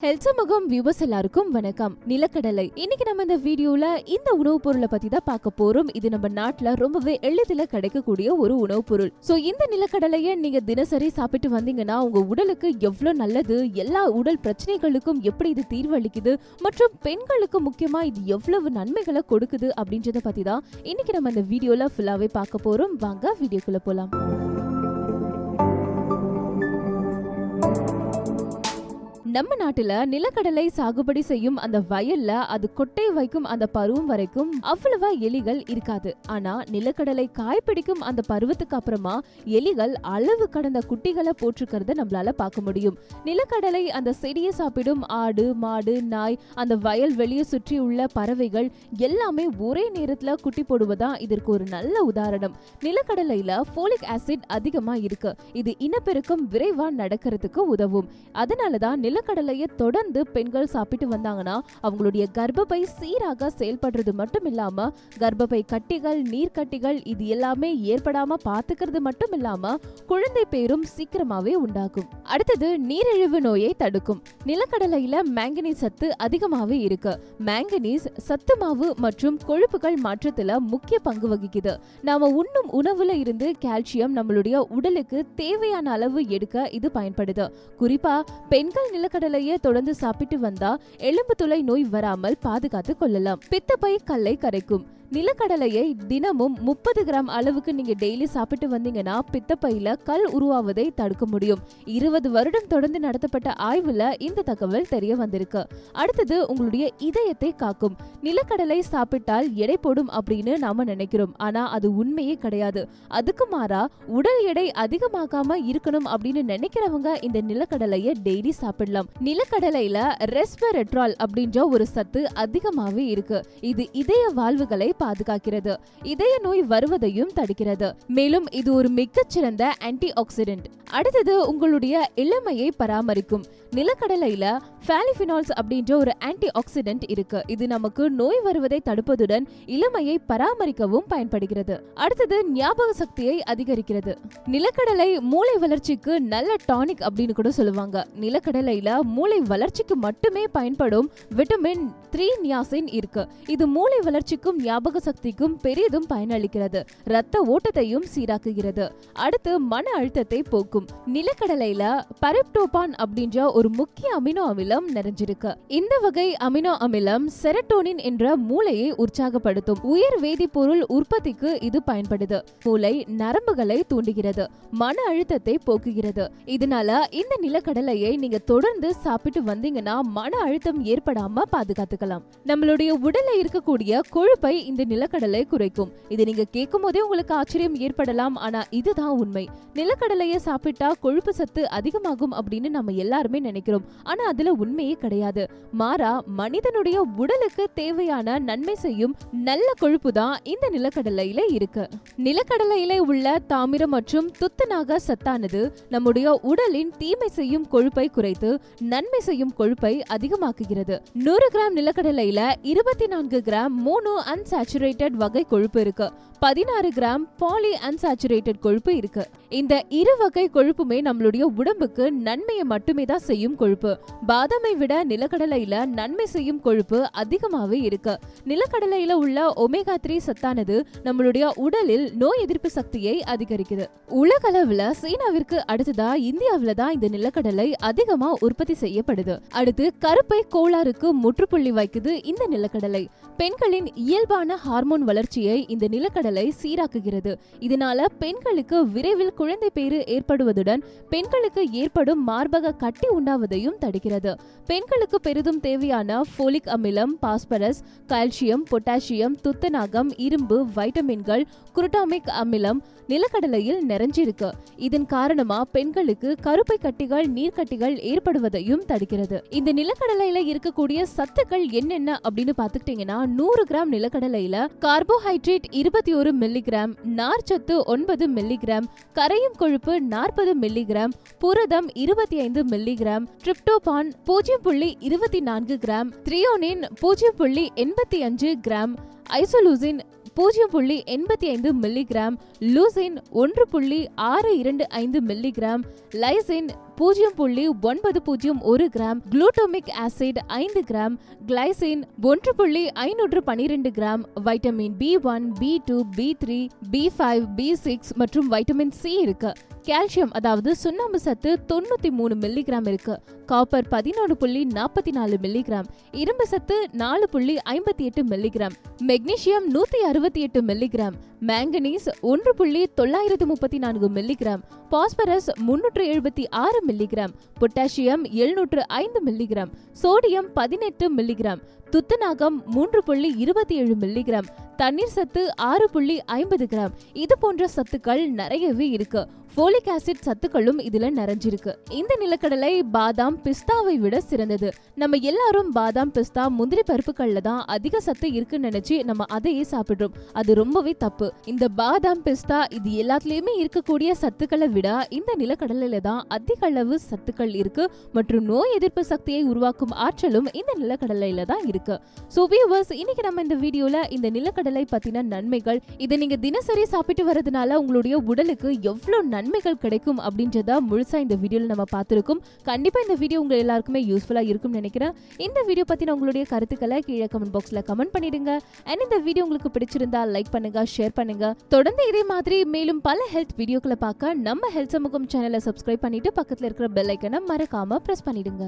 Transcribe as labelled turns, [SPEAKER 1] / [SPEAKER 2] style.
[SPEAKER 1] சமூகம் வியூவர்ஸ் எல்லாருக்கும் வணக்கம். நிலக்கடலை இன்னைக்கு நம்ம இந்த வீடியோல இந்த உணவுப் பொருளை பத்தி தான் பார்க்க போறோம். இது நம்ம நாட்டுல ரொம்பவே எளிதில கிடைக்கக்கூடிய ஒரு உணவுப் பொருள். சோ இந்த நிலக்கடலையை நீங்க தினசரி சாப்பிட்டு வந்தீங்கன்னா உங்க உடலுக்கு எவ்வளவு நல்லது, எல்லா உடல் பிரச்சனைகளுக்கும் எப்படி இது தீர்வளிக்குது மற்றும் பெண்களுக்கு முக்கியமா இது எவ்வளவு நன்மைகளை கொடுக்குது அப்படின்றத பத்தி தான் இன்னைக்கு நம்ம இந்த வீடியோல ஃபுல்லாவே பார்க்க போறோம். வாங்க வீடியோக்குள்ள போலாம். நம்ம நாட்டுல நிலக்கடலை சாகுபடி செய்யும் அந்த வயல்ல அது கொட்டை வைக்கும் அந்த பருவம் வரைக்கும் அவ்வளவா எலிகள் இருக்காது. ஆனா நிலக்கடலை காய்பிடிக்கும் அந்த பருவத்துக்கு அப்புறமா எலிகள் அளவு கடந்த குட்டிகளை போட்டிருக்கிறத நம்மளால பார்க்க முடியும். நிலக்கடலை அந்த செடியை சாப்பிடும் ஆடு, மாடு, நாய், அந்த வயல் வெளியே சுற்றி உள்ள பறவைகள் எல்லாமே ஒரே நேரத்துல குட்டி போடுவதா இதற்கு ஒரு நல்ல உதாரணம். நிலக்கடலையில ஃபோலிக் ஆசிட் அதிகமா இருக்கு. இது இனப்பெருக்கம் விரைவா நடக்கிறதுக்கு உதவும். அதனாலதான் நிலக்கடலையை தொடர்ந்து பெண்கள் சாப்பிட்டு வந்தாங்கன்னா அவங்களுடைய கர்ப்பப்பை சீராக செயல்படுறது மட்டும் இல்லாம கர்ப்பப்பை கட்டிகள், நீர்க்கட்டிகள் இது எல்லாமே ஏற்படாம பாத்துக்கிறது மட்டும் இல்லாம குழந்தை பேரும் சீக்கிரமாவே உண்டாகும். அடுத்தது நீரிழிவு நோயை தடுக்கும். நிலக்கடலையில மேங்கனீஸ் சத்து அதிகமாவே இருக்கு. மேங்கனீஸ் சத்து மாவு மற்றும் கொழுப்புகள் மாற்றத்துல முக்கிய பங்கு வகிக்குது. நாம உண்ணும் உணவுல இருந்து கால்சியம் நம்மளுடைய உடலுக்கு தேவையான அளவு எடுக்க இது பயன்படுது. குறிப்பா பெண்கள் நிலக்கடலையை தொடர்ந்து சாப்பிட்டு வந்தா எலும்பு துளை நோய் வராமல் பாதுகாத்து கொள்ளலாம். பித்தப்பை கல்லை கரைக்கும். நிலக்கடலையை தினமும் 30 கிராம் அளவுக்கு நீங்க டெய்லி சாப்பிட்டு வந்தீங்கன்னா பித்தப்பையில கல் உருவாவதை தடுக்க முடியும். 20 வருடம் தொடர்ந்து நடத்தப்பட்ட ஆய்வுல இந்த தகவல் தெரிய வந்திருக்கு. அடுத்தது உங்களுடைய இதயத்தை காக்கும். நிலக்கடலை சாப்பிட்டால் எடை போடும் அப்படின்னு நாம நினைக்கிறோம். ஆனா அது உண்மையே கிடையாது. அதுக்கு மாறா உடல் எடை அதிகமாகாம இருக்கணும் அப்படின்னு நினைக்கிறவங்க இந்த நிலக்கடலையை டெய்லி சாப்பிடலாம். நிலக்கடலையில ரெஸ்வெரட்ரால் அப்படின்ற ஒரு சத்து அதிகமாவே இருக்கு. இது இதய வாழ்வுகளை பாதுகாக்கிறது, இதய நோய் வருவதையும் தடுக்கிறது. மேலும் இது ஒரு மிகச்சிறந்த ஆன்டி ஆக்சிடென்ட். அடுத்தது உங்களுடைய இளமையை பராமரிக்கும். நிலக்கடலையில பாலிஃபினால்ஸ் அப்படின்ற ஒரு ஆன்டி ஆக்சிடென்ட் இருக்கு. இது நமக்கு நோய் வருவதை தடுப்பதுடன் இளமையை பராமரிக்கவும் பயன்படுகிறது. அடுத்தது ஞாபக சக்தியை அதிகரிக்கிறது. நிலக்கடலை மூளை வளர்ச்சிக்கு நல்ல டானிக் அப்படின்னு கூட சொல்லுவாங்க. நிலக்கடலையில மூளை வளர்ச்சிக்கு மட்டுமே பயன்படும் விட்டமின் 3 நியாசின் இருக்கு. இது மூளை வளர்ச்சிக்கும் ஞாபக சக்திக்கும் பெரிதும் பயனளிக்கிறது. ரத்த ஓட்டத்தையும் சீராக்குகிறது. அடுத்து மன அழுத்தத்தை போக்கும். நிலக்கடலையில பரிப்டோபான் அப்படின்ற ஒரு முக்கிய அமினோ அமிலம் நிறைஞ்சிருக்கு. இந்த வகை அமினோ அமிலம் செரட்டோனின் என்ற மூளையை உற்சாகப்படுத்தும் உயர் வேதிப்பொருள் உற்பத்திக்கு இது பயன்படுது. மூளை நரம்புகளை தூண்டுகிறது, மன அழுத்தத்தை போக்குகிறது. இதனால இந்த நிலக்கடலையை நீங்க தொடர்ந்து சாப்பிட்டு வந்தீங்கன்னா மன அழுத்தம் ஏற்படாம பாதுகாத்துக்கலாம். நம்மளுடைய உடல்ல இருக்கக்கூடிய கொழுப்பை இந்த நிலக்கடலை குறைக்கும். இது நீங்க கேட்கும் போதே உங்களுக்கு ஆச்சரியம் ஏற்படலாம். ஆனா இதுதான் உண்மை. நிலக்கடலையை சாப்பிட்டா கொழுப்பு சத்து அதிகமாகும் அப்படின்னு நம்ம எல்லாருமே நினைக்கிறோம். ஆனா அதுல உண்மையே கிடையாது. மாறா மனிதனுடைய உடலுக்கு தேவையான நன்மை செய்யும் நல்ல கொழுப்பு தான் இந்த நிலக்கடலையில இருக்கு. நிலக்கடலையில உள்ள தாமிரம் மற்றும் துத்தநாக சத்தானது நம்முடைய உடலின் தீமை செய்யும் கொழுப்பை குறைத்து நன்மை செய்யும் கொழுப்பை அதிகமாக்குகிறது. 100 கிராம் நிலக்கடலையில 24 கிராம் மோனோ அன்சாச்சுரேட்டட் வகை கொழுப்பு இருக்கு. 16 கிராம் பாலி அன்சாச்சுரேட்டட் கொழுப்பு இருக்கு. இந்த இரு வகை கொழுப்புமே நம்மளுடைய உடம்புக்கு நன்மையை மட்டுமே தான் செய்யும் கொழுப்பு. பாதாமை விட நிலக்கடலையில நன்மை செய்யும் கொழுப்பு அதிகமாவே இருக்கு. நிலக்கடலையில உள்ள ஒமேகா 3 சத்தானது நம்மளுடைய உடலில் நோய் எதிர்ப்பு சக்தியை அதிகரிக்குது. உலக அளவுல சீனாவிற்கு அடுத்ததா இந்தியாவில தான் இந்த நிலக்கடலை அதிகமா உற்பத்தி செய்யப்படுது. அடுத்து கருப்பை கோளாறுக்கு முற்றுப்புள்ளி வைக்குது இந்த நிலக்கடலை. பெண்களின் இயல்பான ஹார்மோன் வளர்ச்சியை இந்த நிலக்கடலை சீராக்குகிறது. இதனால பெண்களுக்கு விரைவில் குழந்தை பேறு ஏற்படுவதுடன் பெண்களுக்கு ஏற்படும் மார்பக கட்டி உண்டாவதையும் தடுக்கிறது. பெண்களுக்கு பெரிதும் தேவையான ஃபோலிக் அமிலம், பாஸ்பரஸ், கால்சியம், பொட்டாசியம், துத்தநாகம், இரும்பு, வைட்டமின்கள், குருட்டாமிக் அமிலம் நிலக்கடலையில் நிறைஞ்சிருக்கு. இதன் காரணமா பெண்களுக்கு கருப்பை கட்டிகள், நீர்க்கட்டிகள் ஏற்படுவதையும் தடுக்கிறது. இந்த நிலக்கடலையில இருக்கக்கூடிய சத்துக்கள் என்னென்ன அப்படின்னு பாத்துக்கிட்டீங்கன்னா 100 கிராம் நிலக்கடலையில கார்போஹைட்ரேட் 21 மில்லிகிராம், நார்ச்சத்து 9 மில்லிகிராம், கரையும் கொழுப்பு 40 மில்லிகிராம், புரதம் 25 milligram, tryptophan 0.24 gram, threonine 0.85 gram, isoleucine 0.85 milligram, leucine 1.625 milligram, lysine 0.901 gram, glutamic acid 5 gram, glycine 1.512 gram, vitamin B1, B2, B3, B5, B6 மற்றும் வைட்டமின் C இருக்கு. கால்சியம் அதாவது சுண்ணாம்பு சத்து 93 மில்லிகிராம் இருக்கு. காப்பர் 11.44 மில்லிகிராம், இரும்பு சத்து 4.58 milligram, magnesium 168 milligram, manganese 1.934 milligram, phosphorus 376 milligram, potassium 705 milligram, sodium 18 milligram, துத்தநாகம் 3.27 milligram, தண்ணீர் சத்து 6.50 கிராம். இது போன்ற சத்துக்கள் நிறையவே இருக்கு. ஃபோலிக் ஆசிட் சத்துக்களும் இதுல நிறைஞ்சிருக்கு. இந்த நிலக்கடலை பாதாம் பிஸ்தாவை விட சிறந்தது. நம்ம எல்லாரும் பாதாம் பிஸ்தா முந்திரி பருப்புகள்ல தான் அதிக சத்து இருக்குன்னு நினைச்சு நம்ம அதையே சாப்பிடுறோம். அது ரொம்பவே தப்பு. இந்த பாதாம் பிஸ்தா இது எல்லாத்துலயுமே இருக்கக்கூடிய சத்துக்களை விட இந்த நிலக்கடலையில தான் அதிக அளவு சத்துக்கள் இருக்கு மற்றும் நோய் எதிர்ப்பு சக்தியை உருவாக்கும் ஆற்றலும் இந்த நிலக்கடலையில தான் இருக்கு. சோ வியூவர்ஸ், இன்னைக்கு நம்ம இந்த வீடியோல இந்த நிலக்கடலை பத்தின நன்மைகள், இதை நீங்க தினசரி சாப்பிட்டு வரதுனால உங்களுடைய உடலுக்கு எவ்வளவு நன்மைகள் கிடைக்கும் அப்படின்றத முழுசா இந்த வீடியோல நம்ம பார்த்திருக்கோம். கண்டிப்பா இந்த வீடியோ உங்க எல்லாருக்குமே யூஸ்ஃபுல்லா இருக்கும்னு நினைக்கிறேன். இந்த வீடியோ பத்தின உங்களுடைய கருத்துக்களை கீழே கமெண்ட் பாக்ஸ்ல கமெண்ட் பண்ணிடுங்க. and இந்த வீடியோ உங்களுக்கு பிடிச்சிருந்தா லைக் பண்ணுங்க, ஷேர் பண்ணுங்க. தொடர்ந்து இதே மாதிரி மேலும் பல ஹெல்த் வீடியோக்களை பார்க்க நம்ம ஹெல்த் சமூகம் சேனலை சப்ஸ்கிரைப் பண்ணிட்டு பக்கத்துல இருக்கிற பெல் ஐக்கனை மறக்காம பிரஸ் பண்ணிடுங்க.